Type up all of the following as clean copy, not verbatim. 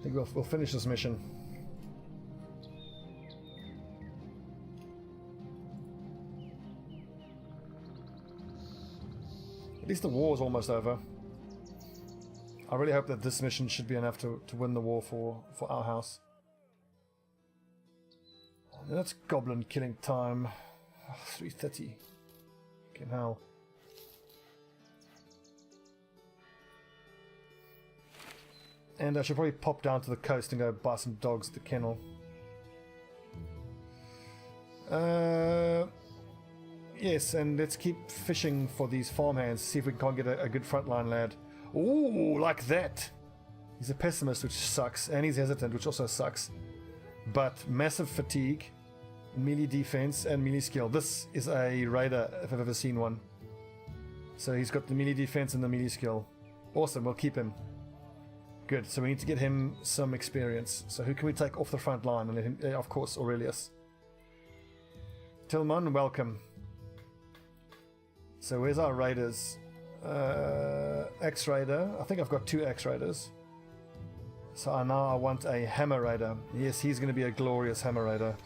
think we'll finish this mission. At least the war is almost over. I really hope that this mission should be enough to win the war for our house. And that's goblin killing time. 3:30. Fucking hell. And I should probably pop down to the coast and go buy some dogs at the kennel. Yes, and let's keep fishing for these farmhands, see if we can't get a good frontline lad. Ooh, like that! He's a pessimist, which sucks, and he's hesitant, which also sucks. But massive fatigue, melee defense, and melee skill. This is a raider, if I've ever seen one. So he's got the melee defense and the melee skill. Awesome, we'll keep him. Good, so we need to get him some experience. So who can we take off the front line? And let him, of course, Aurelius. Tillman, welcome. So where's our raiders? X-Raider. I think I've got 2 X-Raiders. So now I want a Hammer Raider. Yes, he's going to be a glorious Hammer Raider.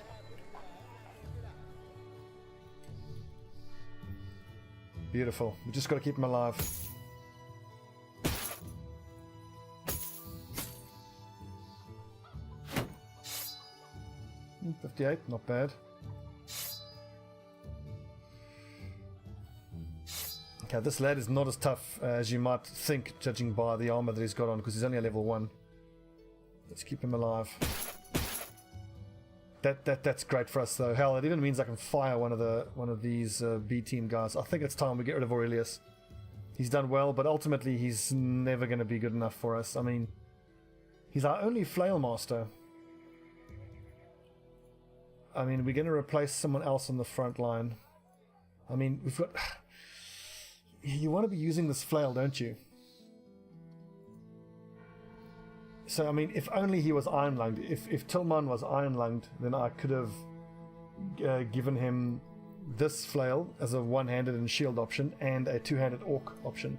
Beautiful. We just got to keep him alive. $58, not bad. Okay, this lad is not as tough as you might think, judging by the armor that he's got on, because he's only a level 1. Let's keep him alive. That's great for us, though. Hell, it even means I can fire one of these B team guys. I think it's time we get rid of Aurelius. He's done well, but ultimately he's never going to be good enough for us. I mean, he's our only flail master. I mean, we're going to replace someone else on the front line. I mean, we've got... You want to be using this flail, don't you? So, I mean, if only he was iron lunged. If Tillman was iron lunged, then I could have given him this flail as a one-handed and shield option and a two-handed orc option.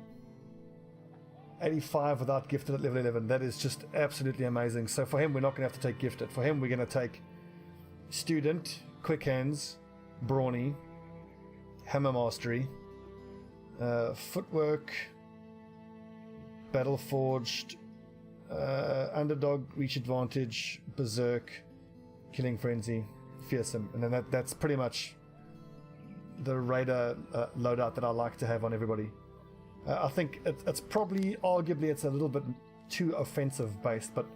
85 without gifted at level 11. That is just absolutely amazing. So for him, we're not going to have to take gifted. For him, we're going to take student, quick hands, brawny, hammer mastery, footwork, battle forged, underdog, reach advantage, berserk, killing frenzy, fearsome, and then that's pretty much the raider loadout that I like to have on everybody. I think it's probably, arguably, it's a little bit too offensive based, but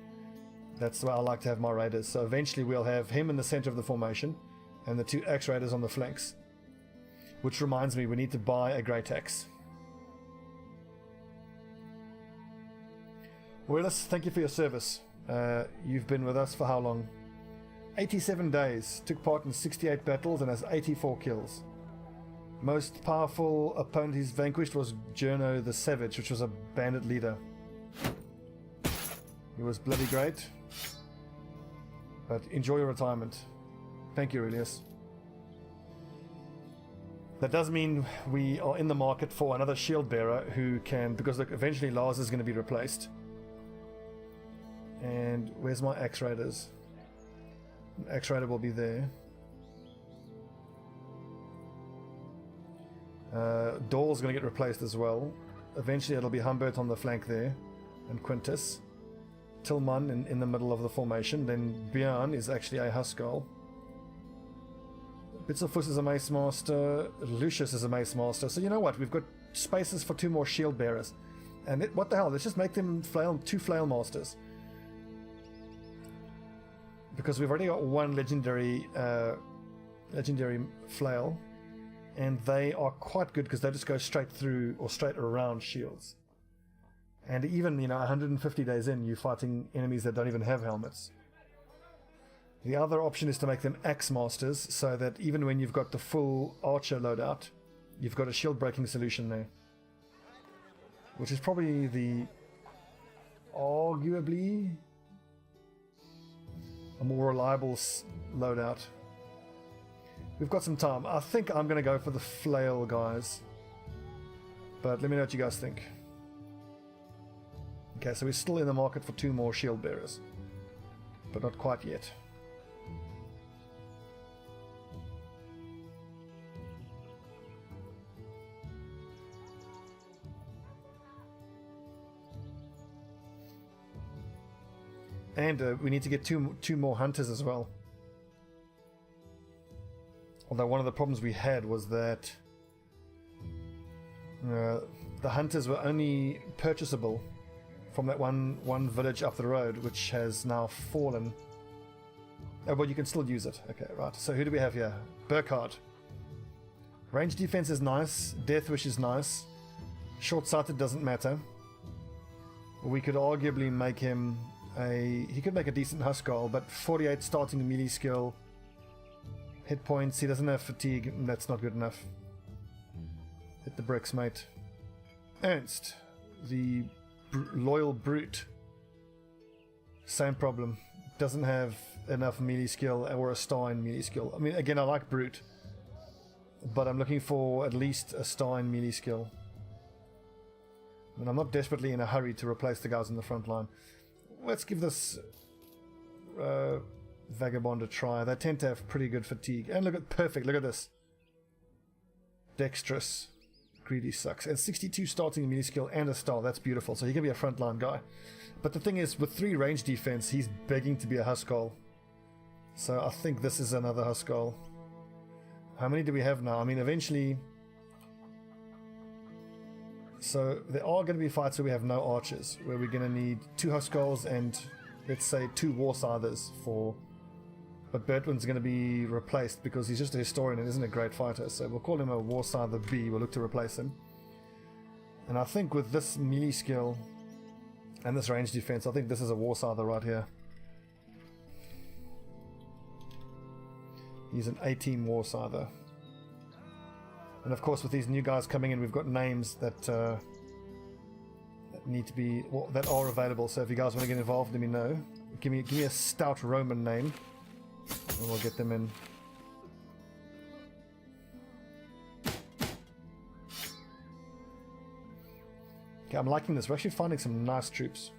that's the way I like to have my raiders. So eventually we'll have him in the center of the formation and the 2 axe raiders on the flanks. Which reminds me, we need to buy a great axe. Willis, thank you for your service. You've been with us for how long? 87 days. Took part in 68 battles and has 84 kills. Most powerful opponent he's vanquished was Journo the Savage, which was a bandit leader. He was bloody great. But enjoy your retirement. Thank you, Aurelius. That does mean we are in the market for another shield bearer who can, because look, eventually Lars is going to be replaced. And where's my axe raiders? Axe raider will be there. Dorl's going to get replaced as well. Eventually it'll be Humbert on the flank there, and Quintus. Tillman in the middle of the formation. Then Björn is actually a Huskarl. Bitzelfuss is a Mace Master. Lucius is a Mace Master. So you know what? We've got spaces for 2 more Shield Bearers. And what the hell? Let's just make them 2 Flail Masters. Because we've already got 1 legendary Flail. And they are quite good because they just go straight through or straight around shields. And even, 150 days in, you're fighting enemies that don't even have helmets. The other option is to make them Axe Masters, so that even when you've got the full Archer loadout, you've got a shield breaking solution there. Which is probably arguably a more reliable loadout. We've got some time. I think I'm going to go for the Flail guys. But let me know what you guys think. Okay, so we're still in the market for 2 more shield bearers. but not quite yet. And we need to get two more hunters as well. Although one of the problems we had was that the hunters were only purchasable from that one village up the road, which has now fallen. Oh, but you can still use it. Okay, right. So who do we have here? Burkhardt. Range defense is nice. Death Wish is nice. Short-sighted doesn't matter. We could arguably make him he could make a decent Huskarl, but 48 starting melee skill. Hit points, he doesn't have fatigue, that's not good enough. Hit the bricks, mate. Ernst, the loyal brute. Same problem. Doesn't have enough melee skill or a star in melee skill. I mean, again, I like brute, but I'm looking for at least a star in melee skill. And I'm not desperately in a hurry to replace the guys in the front line. Let's give this Vagabond a try. They tend to have pretty good fatigue. And look at perfect. Look at this. Dexterous. Greedy sucks. And 62 starting melee skill and a star. That's beautiful. So he can be a frontline guy. But the thing is, with 3 range defense, he's begging to be a Huskarl. So I think this is another Huskarl. How many do we have now? I mean, eventually... So there are going to be fights where we have no archers, where we're going to need 2 Huskarls and, let's say, 2 War Scythers for... But Bertwin's going to be replaced because he's just a historian and isn't a great fighter, so we'll call him a War Scyther B. We'll look to replace him. And I think with this melee skill and this range defense, I think this is a War Scyther right here. He's an 18 War Scyther. And of course, with these new guys coming in, we've got names that need to be, well, that are available. So if you guys want to get involved, let me know. Give me a stout Roman name, and we'll get them in. Okay, I'm liking this. We're actually finding some nice troops.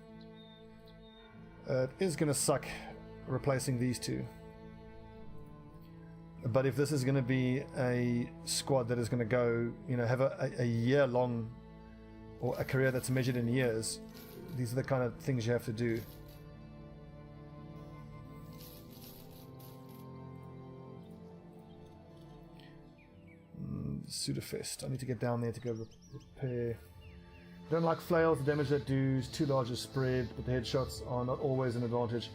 It is going to suck replacing these 2. But if this is going to be a squad that is going to go, you know, have a year-long, or a career that's measured in years, these are the kind of things you have to do. Sudafest. I need to get down there to go repair. Don't like flails, the damage that does, too large a spread, but the headshots are not always an advantage.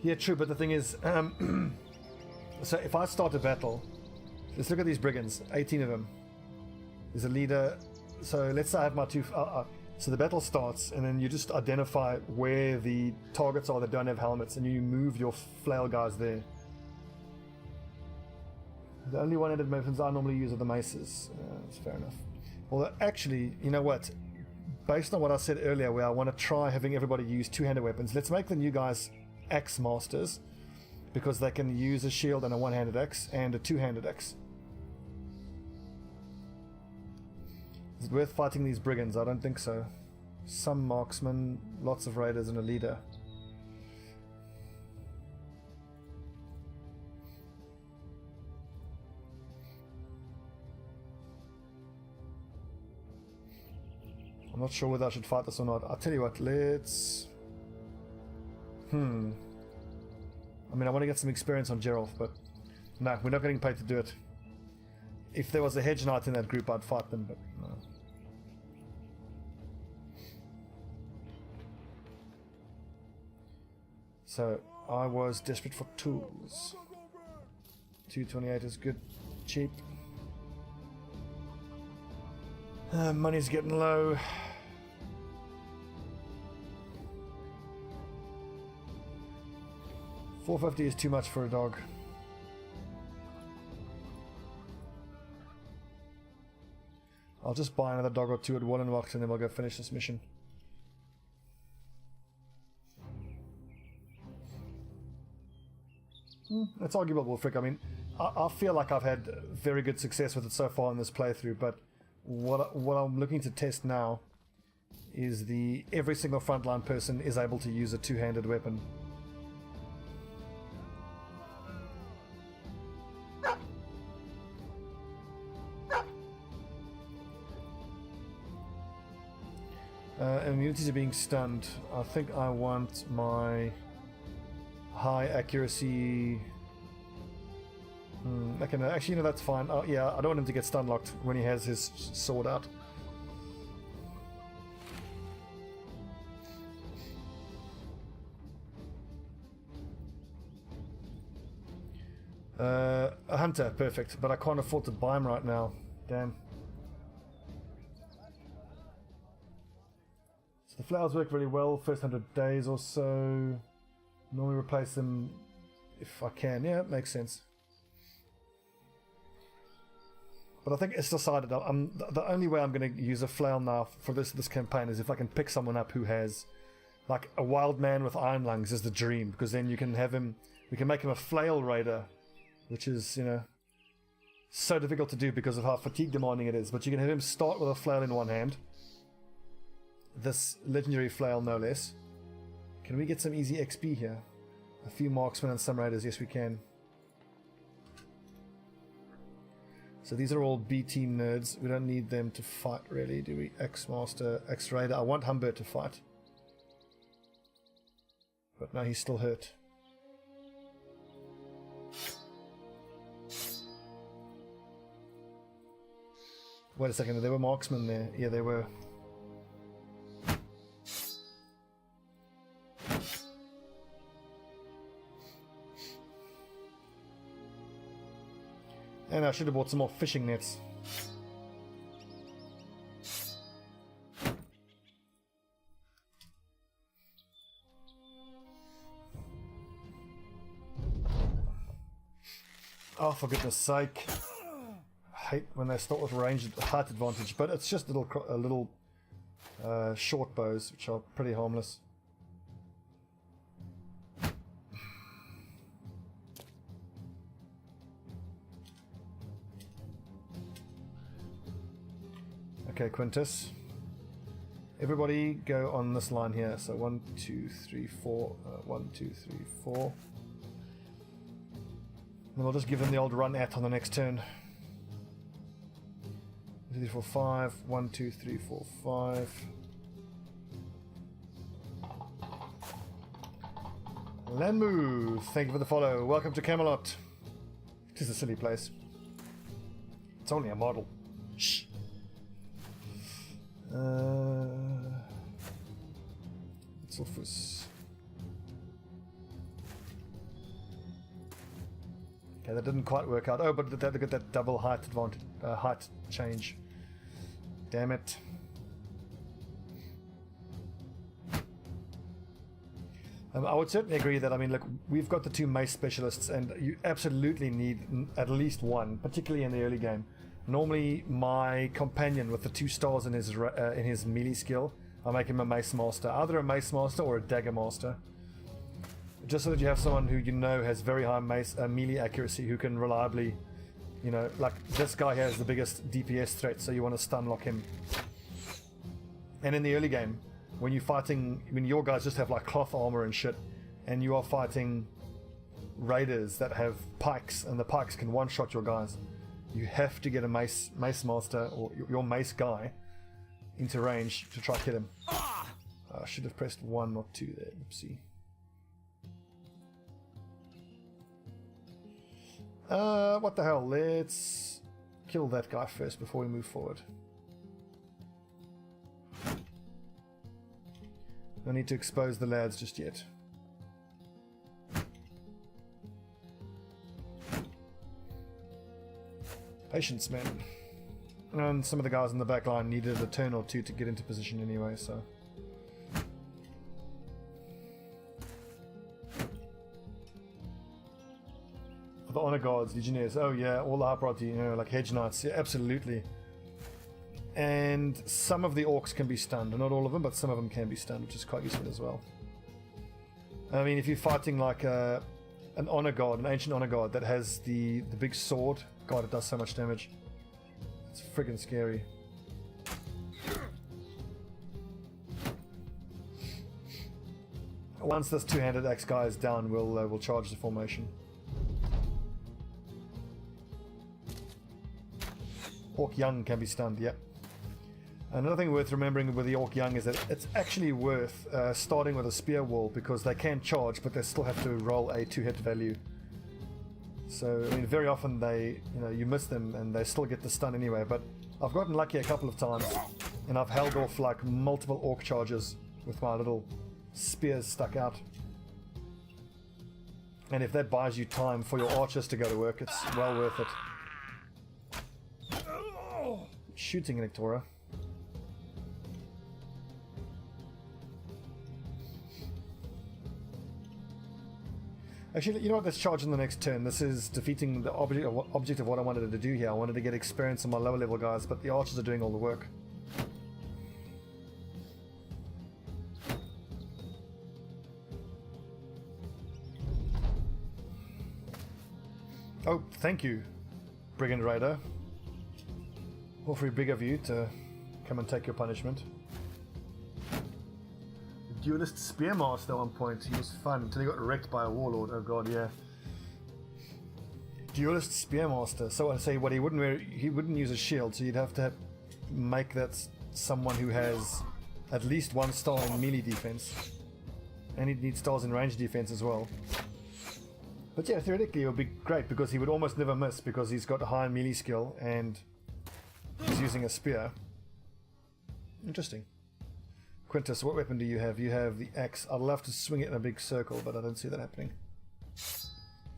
Yeah, true, but the thing is... So if I start a battle, let's look at these brigands, 18 of them. There's a leader, so let's say I have my 2... so the battle starts, and then you just identify where the targets are that don't have helmets, and you move your flail guys there. The only one-handed weapons I normally use are the maces. That's fair enough. Although, actually, you know what? Based on what I said earlier, where I want to try having everybody use 2-handed weapons, let's make the new guys axe masters, because they can use a shield and a one-handed axe and a 2-handed axe. Is it worth fighting these brigands? I don't think so. Some marksmen, lots of raiders, and a leader. I'm not sure whether I should fight this or not. I'll tell you what, let's... I mean, I want to get some experience on Geralt, but no, we're not getting paid to do it. If there was a hedge knight in that group, I'd fight them, but no. So, I was desperate for tools. 228 is good, cheap. Money's getting low. $450 is too much for a dog. I'll just buy another dog or 2 at Wallenwacht and then we'll go finish this mission. It's arguable, Wolfric. I mean, I feel like I've had very good success with it so far in this playthrough, but what I'm looking to test now is every single frontline person is able to use a 2-handed weapon. Immunities are being stunned. I think I want my high accuracy. Okay, no, actually, no, that's fine. Oh, yeah, I don't want him to get stun locked when he has his sword out. A hunter, perfect, but I can't afford to buy him right now. Damn. So the flowers work really well first 100 days or so. Normally replace them if I can. Yeah, it makes sense. But I think it's decided. The only way I'm going to use a flail now for this campaign is if I can pick someone up who has, like, a wild man with iron lungs is the dream, because then you can have him. We can make him a flail raider, which is, you know, so difficult to do because of how fatigue demanding it is. But you can have him start with a flail in one hand. This legendary flail, no less. Can we get some easy XP here? A few marksmen and some raiders, yes we can. So these are all B team nerds. We don't need them to fight really, do we? X-Master, X-Raider. I want Humbert to fight. But no, he's still hurt. Wait a second, there were marksmen there. Yeah, there were. And I should have bought some more fishing nets. Oh, for goodness sake. I hate when they start with ranged height advantage, but it's just little short bows, which are pretty harmless. Okay, Quintus. Everybody go on this line here. So 1, 2, 3, 4. 1, 2, 3, 4. Then we'll just give them the old run at on the next turn. 2, 3, 4, 5. 1, 2, 3, 4, 5. Lenmu, thank you for the follow. Welcome to Camelot. It is a silly place. It's only a model. Shh. Okay, that didn't quite work out. Oh, but look at that double height advantage, height change. Damn it. I would certainly agree that, I mean, look, we've got the 2 mace specialists, and you absolutely need at least one, particularly in the early game. Normally, my companion with the 2 stars in his melee skill, I make him a mace master, either a mace master or a dagger master, just so that you have someone who you know has very high melee accuracy, who can reliably, you know, like this guy here is the biggest DPS threat, so you want to stun lock him. And in the early game, when you're fighting, I mean, your guys just have like cloth armor and shit, and you are fighting raiders that have pikes, and the pikes can one-shot your guys. You have to get a mace master or your mace guy into range to try to kill him. I should have pressed 1, not 2 there. Oopsie. What the hell? Let's kill that guy first before we move forward. No need to expose the lads just yet. Patience, men. And some of the guys in the back line needed a turn or 2 to get into position anyway, so. For the honor guards, legionnaires, oh yeah, all the high priority, you know, like hedge knights, yeah, absolutely. And some of the orcs can be stunned, not all of them, but some of them can be stunned, which is quite useful as well. I mean, if you're fighting like an honor guard, an ancient honor guard that has the big sword, God, it does so much damage. It's friggin' scary. Once this 2-handed axe guy is down, we'll charge the formation. Orc Young can be stunned, yep. Another thing worth remembering with the Orc Young is that it's actually worth starting with a spear wall, because they can charge, but they still have to roll a 2-hit value. So I mean, very often you miss them and they still get the stun anyway. But I've gotten lucky a couple of times, and I've held off like multiple Orc charges with my little spears stuck out. And if that buys you time for your archers to go to work, it's well worth it. Shooting Electora. Actually, you know what? Let's charge in the next turn. This is defeating the object of what I wanted to do here. I wanted to get experience on my lower level guys, but the archers are doing all the work. Oh, thank you, Brigand Raider. Awfully big of you to come and take your punishment. Duelist Spearmaster at one point. He was fun until he got wrecked by a warlord. Oh god, yeah. Duelist Spearmaster. So I say what he wouldn't use a shield, so you'd have to make that someone who has at least 1 star in melee defense. And he'd need stars in range defense as well. But yeah, theoretically it would be great, because he would almost never miss, because he's got a high melee skill and he's using a spear. Interesting. Quintus, what weapon do you have? You have the axe. I'd love to swing it in a big circle, but I don't see that happening.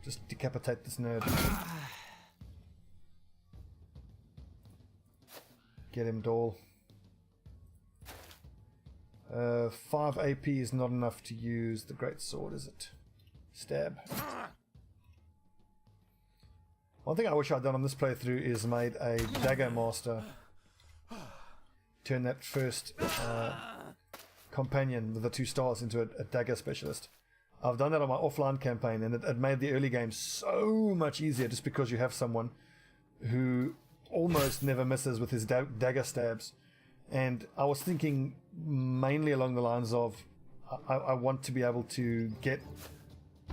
Just decapitate this nerd. Get him, Dahl. 5 AP is not enough to use the great sword, is it? Stab. One thing I wish I'd done on this playthrough is made a dagger master. Turn that first companion with the 2 stars into a dagger specialist. I've done that on my offline campaign, and it made the early game so much easier, just because you have someone who almost never misses with his dagger stabs. And I was thinking mainly along the lines of I want to be able to get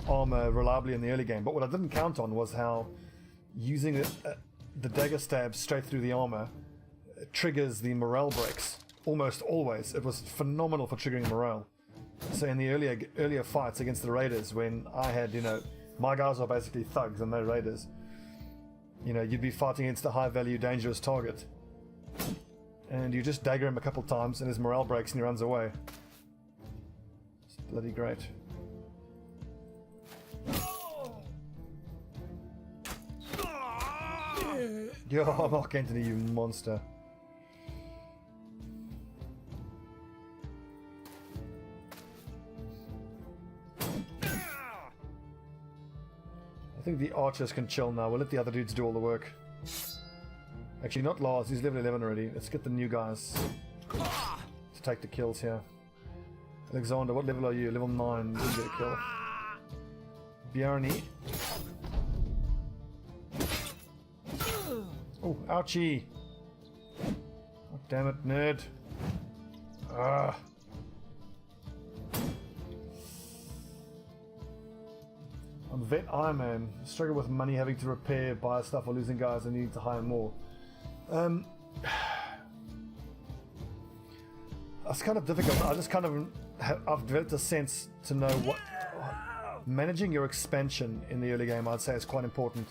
armor reliably in the early game, but what I didn't count on was how using the dagger stab straight through the armor triggers the morale breaks. Almost always. It was phenomenal for triggering morale. So in the earlier fights against the raiders, when I had, my guys are basically thugs and they're raiders, you'd be fighting against a high value dangerous target, and you just dagger him a couple times and his morale breaks and he runs away. It's bloody great. Yo, Mark Anthony, you monster. I think the archers can chill now. We'll let the other dudes do all the work. Actually, not Lars. He's level 11 already. Let's get the new guys to take the kills here. Alexander, what level are you? Level 9. You get a kill. Bjarni. Oh, ouchie! Oh, damn it, nerd. Ah. I'm Vet Iron Man. Struggle with money, having to repair, buy stuff, or losing guys. I need to hire more. It's kind of difficult. I just kind of I've developed a sense to know what managing your expansion in the early game, I'd say, is quite important.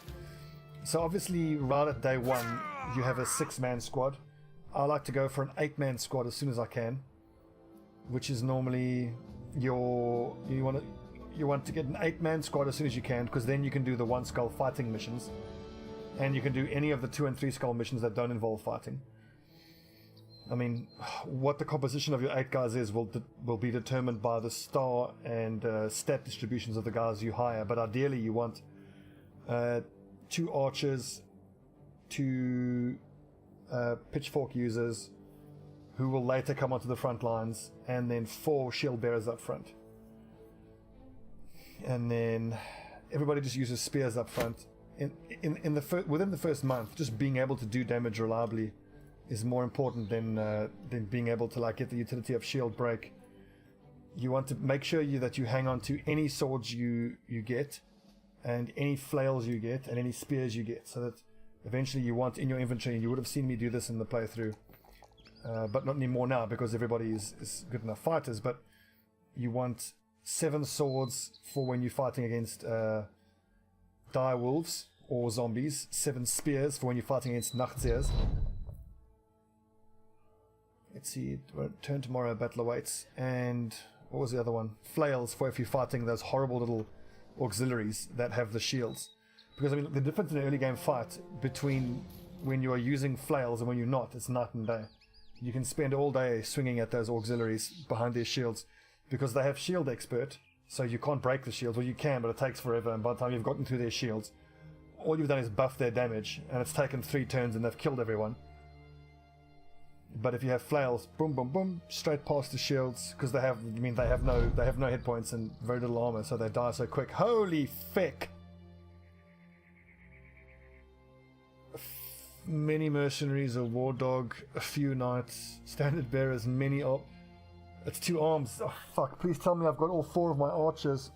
So obviously, right at day 1, you have a 6-man squad. I like to go for an 8-man squad as soon as I can, which is normally you want to get an 8-man squad as soon as you can, because then you can do the 1 skull fighting missions, and you can do any of the 2 and 3 skull missions that don't involve fighting. I mean, what the composition of your 8 guys is will be determined by the star and stat distributions of the guys you hire, but ideally you want 2 archers, 2 pitchfork users who will later come onto the front lines, and then 4 shield bearers up front. And then everybody just uses spears up front. Within the first month, just being able to do damage reliably is more important than being able to get the utility of shield break. You want to make sure that you hang on to any swords you get, and any flails you get, and any spears you get, so that eventually you want in your inventory, and you would have seen me do this in the playthrough, but not anymore now because everybody is good enough fighters. But you want 7 swords for when you're fighting against dire wolves or zombies, 7 spears for when you're fighting against Nachtseers. Let's see, turn tomorrow, battle awaits. And what was the other one? Flails for if you're fighting those horrible little auxiliaries that have the shields. Because I mean, the difference in an early game fight between when you are using flails and when you're not, it's night and day. You can spend all day swinging at those auxiliaries behind their shields because they have shield expert, so you can't break the shields. Well, you can, but it takes forever, and by the time you've gotten through their shields, all you've done is buff their damage, and it's taken 3 turns and they've killed everyone. But if you have flails, boom, boom, boom, straight past the shields, because they have no hit points and very little armor, so they die so quick. Holy feck! Many mercenaries, a war dog, a few knights, standard bearers, many up. It's 2 arms. Oh fuck! Please tell me I've got all 4 of my archers.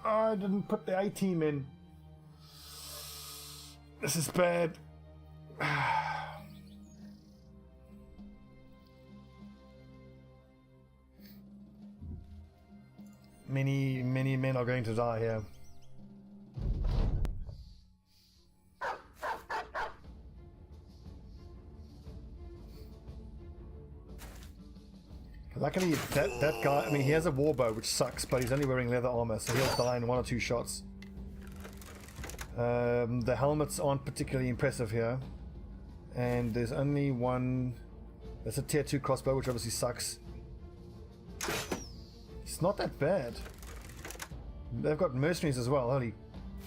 Oh, I didn't put the A-team in. This is bad. Many men are going to die here. Luckily, that guy, I mean, he has a warbow, which sucks, but he's only wearing leather armor, so he'll die in 1 or 2 shots. The helmets aren't particularly impressive here. And there's only one... That's a tier 2 crossbow, which obviously sucks. It's not that bad. They've got mercenaries as well, holy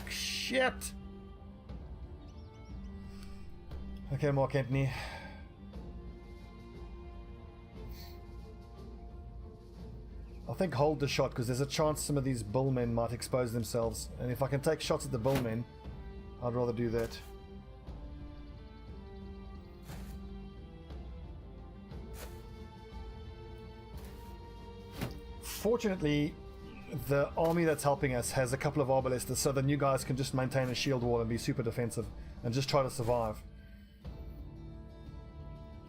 shit! Okay, Mark Anthony. I think hold the shot, because there's a chance some of these bullmen might expose themselves. And if I can take shots at the bullmen, I'd rather do that. Fortunately, the army that's helping us has a couple of arbalesters, so the new guys can just maintain a shield wall and be super defensive and just try to survive.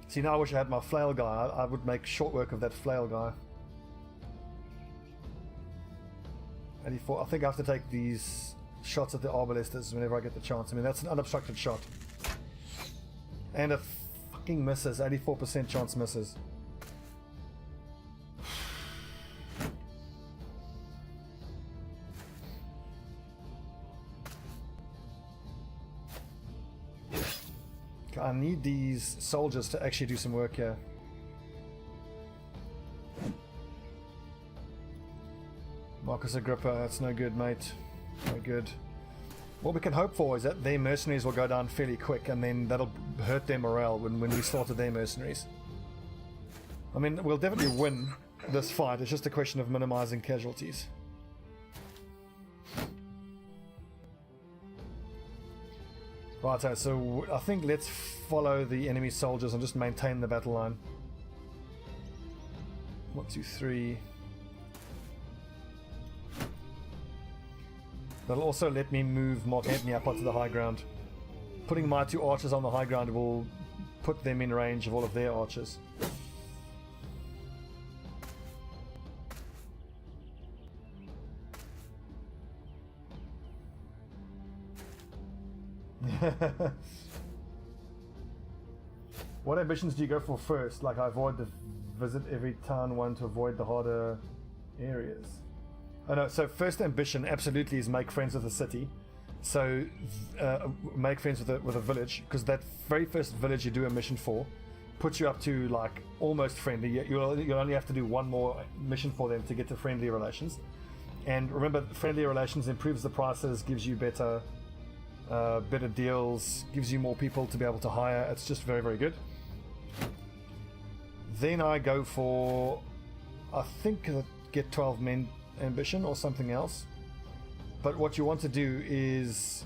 See, now I wish I had my flail guy. I would make short work of that flail guy. 84. I think I have to take these shots at the arbalesters whenever I get the chance. I mean, that's an unobstructed shot. And it fucking misses. 84% chance misses. I need these soldiers to actually do some work here. Marcus Agrippa, that's no good, mate. No good. What we can hope for is that their mercenaries will go down fairly quick, and then that'll hurt their morale when we slaughter their mercenaries. I mean, we'll definitely win this fight. It's just a question of minimizing casualties. Right, so I think let's follow the enemy soldiers and just maintain the battle line. 1, 2, 3. That'll also let me move Mark Anthony up onto the high ground. Putting my 2 archers on the high ground will put them in range of all of their archers. What ambitions do you go for first? Like, I avoid the visit every town one to avoid the harder areas. Oh no, so first ambition absolutely is make friends with the city. So make friends with a village, because that very first village you do a mission for puts you up to like almost friendly. You only have to do 1 more mission for them to get to friendly relations. And remember, friendly relations improves the prices, gives you better deals, gives you more people to be able to hire. It's just very, very good. Then I go for, I think, get 12 men ambition or something else. But what you want to do is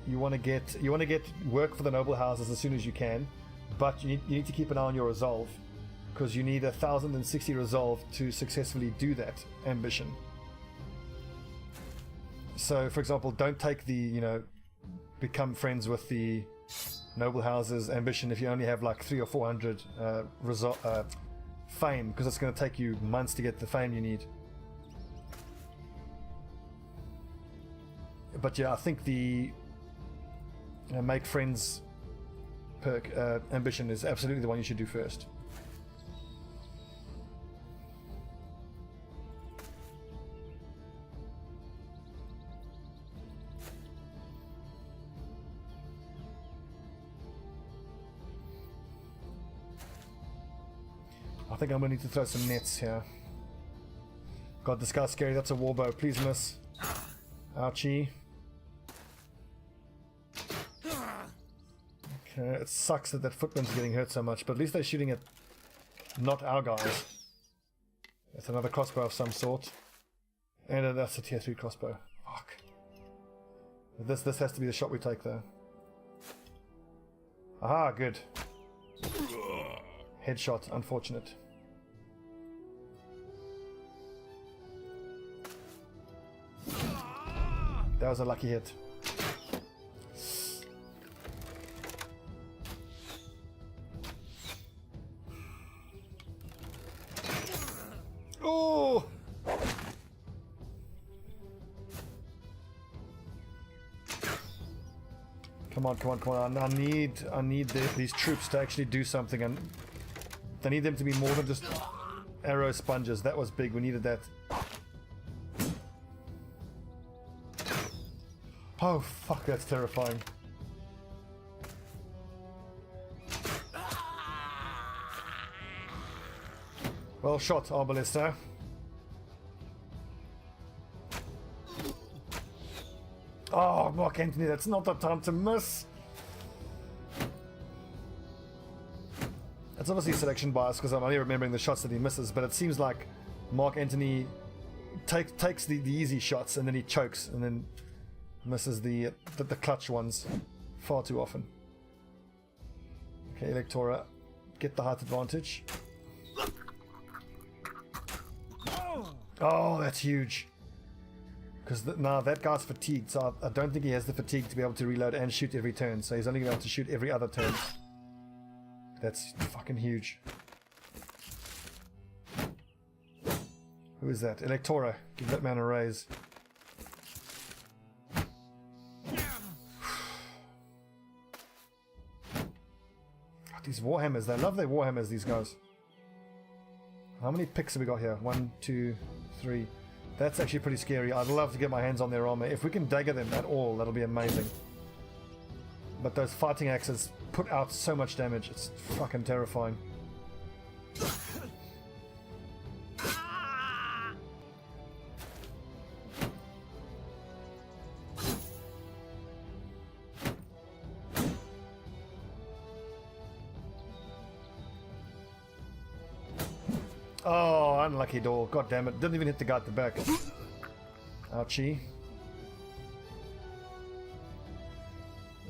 you want to get work for the noble houses as soon as you can, but you need to keep an eye on your resolve, because you need 1060 resolve to successfully do that ambition. So for example, don't take the become friends with the noble houses, ambition if you only have like 300 or 400 fame, because it's going to take you months to get the fame you need. But yeah, I think the make friends perk ambition is absolutely the one you should do first. I think I'm going to need to throw some nets here. God, this guy's scary. That's a warbow. Please miss. Ouchie. Okay, it sucks that footman's getting hurt so much, but at least they're shooting at not our guys. It's another crossbow of some sort. And that's a tier 3 crossbow. Fuck. This has to be the shot we take though. Aha, good. Headshot, unfortunate. That was a lucky hit. Oh! Come on, come on, come on. I need these troops to actually do something, and I need them to be more than just arrow sponges. That was big. We needed that. Oh, fuck, that's terrifying. Well shot, Arbalista. Oh, Mark Anthony, that's not the time to miss. It's obviously selection bias because I'm only remembering the shots that he misses, but it seems like Mark Anthony takes the easy shots and then he chokes and then misses the clutch ones far too often. Okay, Electora, get the height advantage. Oh, that's huge. Because now that guy's fatigued, so I don't think he has the fatigue to be able to reload and shoot every turn, so he's only going to be able to shoot every other turn. That's fucking huge. Who is that? Electora. Give that man a raise. These warhammers, they love their warhammers, these guys. How many picks have we got here? 1, 2, 3. That's actually pretty scary. I'd love to get my hands on their armor. If we can dagger them at all, that'll be amazing. But those fighting axes put out so much damage. It's fucking terrifying. Oh, unlucky door. God damn it. Didn't even hit the guy at the back. Ouchie.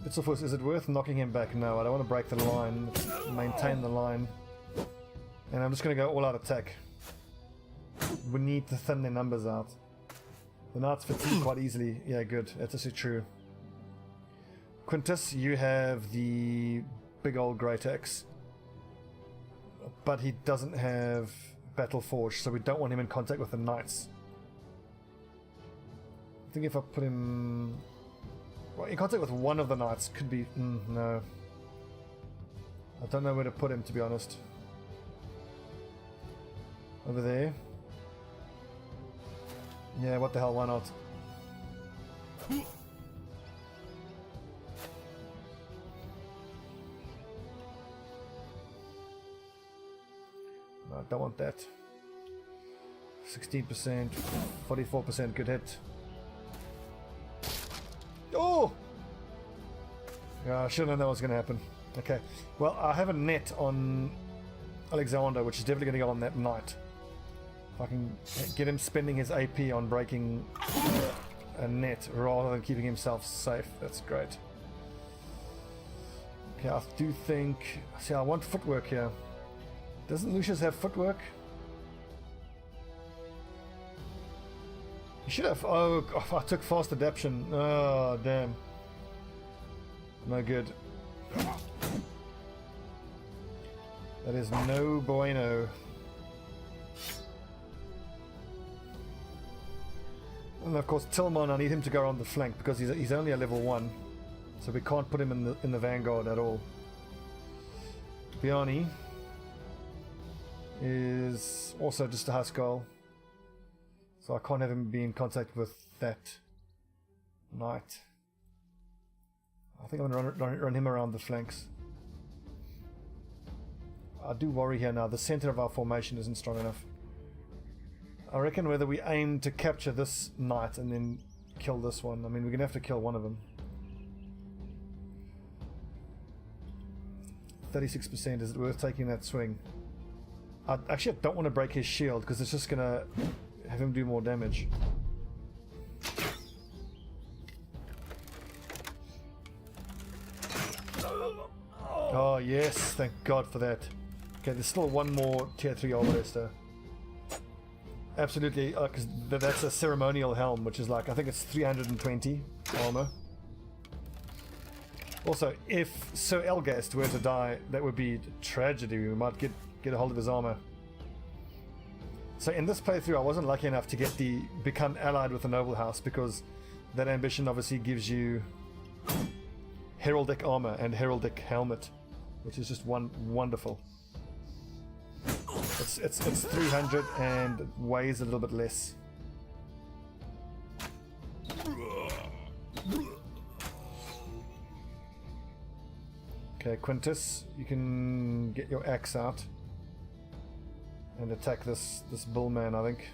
Bitselfuss, is it worth knocking him back? No, I don't want to break the line. Let's maintain the line. And I'm just going to go all out attack. We need to thin their numbers out. The Knights fatigue quite easily. Yeah, good. That's actually true. Quintus, you have the big old great axe. But he doesn't have Battle Forge, so we don't want him in contact with the Knights. I think if I put him... Well, in contact with one of the Knights could be... no. I don't know where to put him, to be honest. Over there? Yeah, what the hell, why not? No, I don't want that. 16%, 44%, good hit. Oh! Yeah, I should have known that was going to happen. Okay, well, I have a net on Alexander, which is definitely going to go on that knight. If I can get him spending his AP on breaking a net rather than keeping himself safe, that's great. Okay, I do think... See, I want footwork here. Doesn't Lucius have footwork? He should have... Oh, I took fast adaptation. Oh, damn. No good. That is no bueno. And of course, Tillman, I need him to go around the flank because he's only a level 1. So we can't put him in the vanguard at all. Biani is also just a Huskarl. So I can't have him be in contact with that knight. I think I'm going to run him around the flanks. I do worry here now. The center of our formation isn't strong enough. I reckon whether we aim to capture this knight and then kill this one. I mean, we're going to have to kill one of them. 36%. Is it worth taking that swing? I don't want to break his shield because it's just going to have him do more damage. Oh yes, thank God for that. Okay, there's still one more tier 3 Arbalester. Absolutely, because that's a ceremonial helm, which is like, I think it's 320 armor. Also, if Sir Elgast were to die, that would be a tragedy. We might get a hold of his armor. So in this playthrough, I wasn't lucky enough to become allied with the noble house, because that ambition obviously gives you heraldic armor and heraldic helmet, which is just wonderful. It's 300 and weighs a little bit less. Okay, Quintus, you can get your axe out and attack this bullman, I think.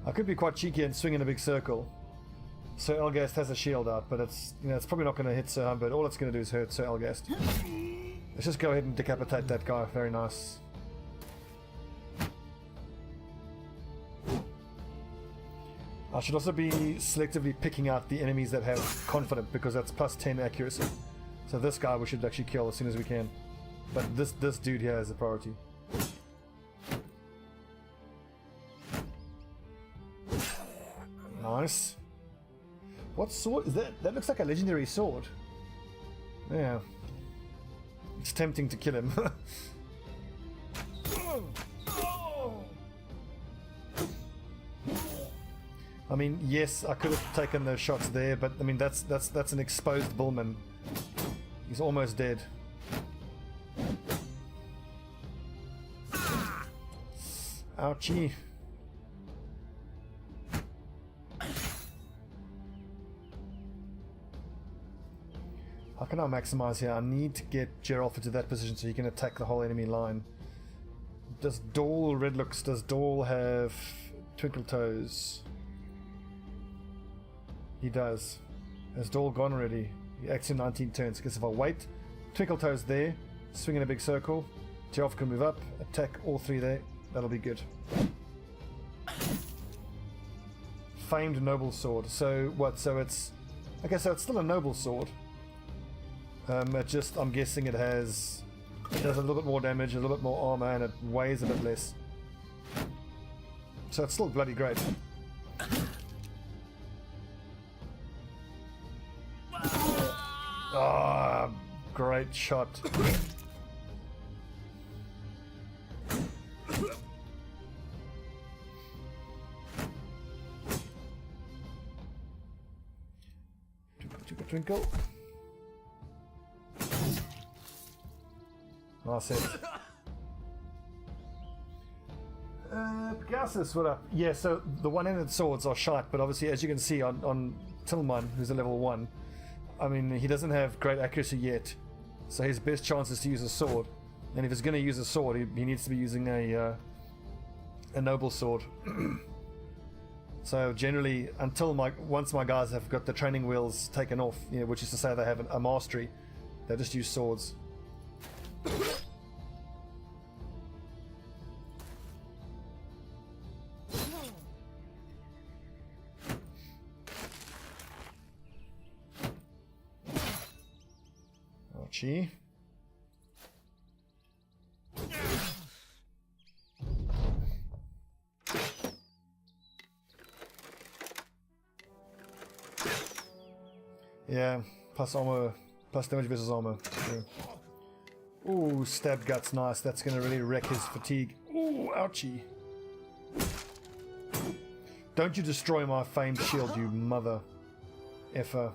I could be quite cheeky and swing in a big circle. Sir Elgast has a shield out, but it's probably not going to hit Sir Humbert. All it's going to do is hurt Sir Elgast. Let's just go ahead and decapitate that guy. Very nice. I should also be selectively picking out the enemies that have confident, because that's plus 10 accuracy. So this guy we should actually kill as soon as we can. But this dude here is a priority. Nice. What sword is that? That looks like a legendary sword. Yeah. It's tempting to kill him. I mean, yes, I could have taken those shots there, but I mean that's an exposed bullman. He's almost dead. Ouchie. How can I maximize here? I need to get Geralf into that position so he can attack the whole enemy line. Does Dahl have Twinkle Toes? He does. Has Dahl gone already? He acts in 19 turns. Because if I wait, Twinkle Toes there, swing in a big circle, Geralf can move up, attack all 3 there. That'll be good. Famed Noble Sword. So what? So it's... Okay, so it's still a Noble Sword. I'm guessing it does a little bit more damage, a little bit more armor, and it weighs a bit less. So it's still bloody great. Ah, great shot. Twinkle, twinkle. Nice hit. Pegasus, what up? Yeah, so the one-handed swords are shite, but obviously, as you can see on Tillman, who's a level 1, I mean, he doesn't have great accuracy yet, so his best chance is to use a sword. And if he's going to use a sword, he needs to be using a noble sword. So generally, once my guys have got the training wheels taken off, which is to say they have a mastery, they just use swords. Archie. Yeah, plus armor, plus damage versus armor. True. Ooh, stab guts, nice. That's gonna really wreck his fatigue. Ooh, ouchie. Don't you destroy my famed shield, you mother effer.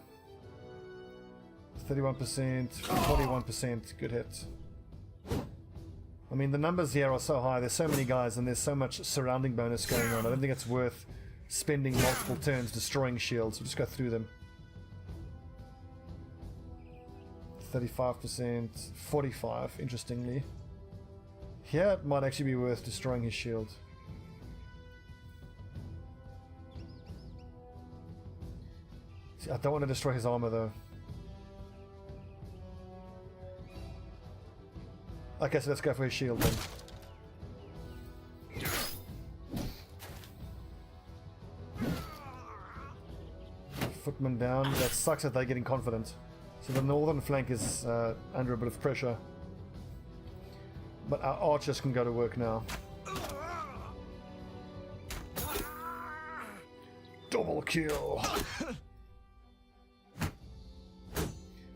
31%, 41%, good hit. I mean, the numbers here are so high, there's so many guys, and there's so much surrounding bonus going on. I don't think it's worth spending multiple turns destroying shields. We'll just go through them. 35%, 45, interestingly. Here, it might actually be worth destroying his shield. See, I don't want to destroy his armor, though. Okay, so let's go for his shield then. Footman down. That sucks that they're getting confident. So the northern flank is under a bit of pressure. But our archers can go to work now. Double kill!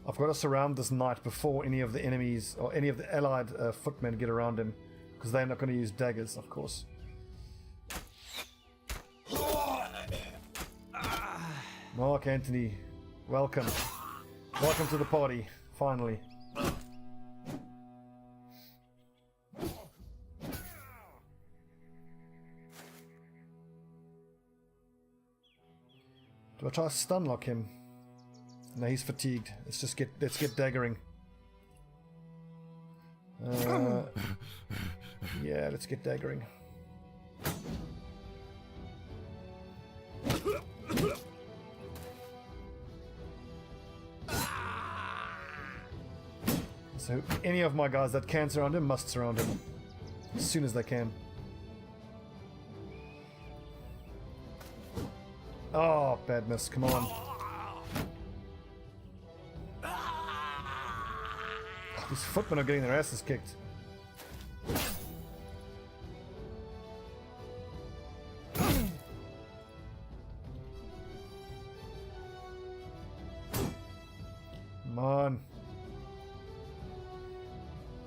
I've got to surround this knight before any of the enemies or any of the allied footmen get around him, because they're not going to use daggers, of course. Mark Antony, welcome. Welcome to the party, finally. Do I try to stun lock him? No, he's fatigued. Let's get daggering. Yeah, let's get daggering. So any of my guys that can surround him must surround him as soon as they can. Oh, bad miss. Come on. These footmen are getting their asses kicked. Come on.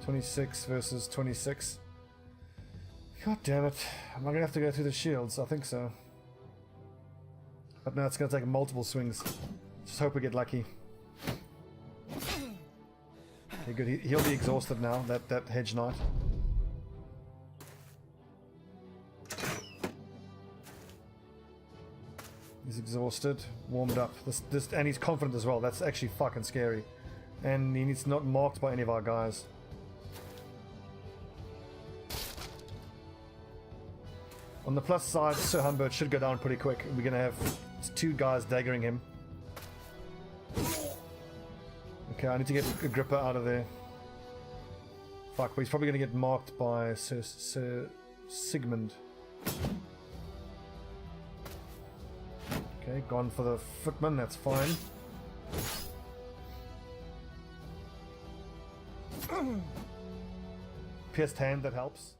26 versus 26. God damn it. Am I going to have to go through the shields? I think so. But now it's going to take multiple swings. Just hope we get lucky. Okay, good. He'll be exhausted now, that hedge knight. He's exhausted, warmed up. And he's confident as well. That's actually fucking scary. And he's not marked by any of our guys. On the plus side, Sir Humbert should go down pretty quick. We're going to have 2 guys daggering him. Okay, I need to get Agrippa out of there. Fuck, but he's probably going to get marked by Sir Sigmund. Okay, gone for the footman, that's fine. Pierced hand, that helps.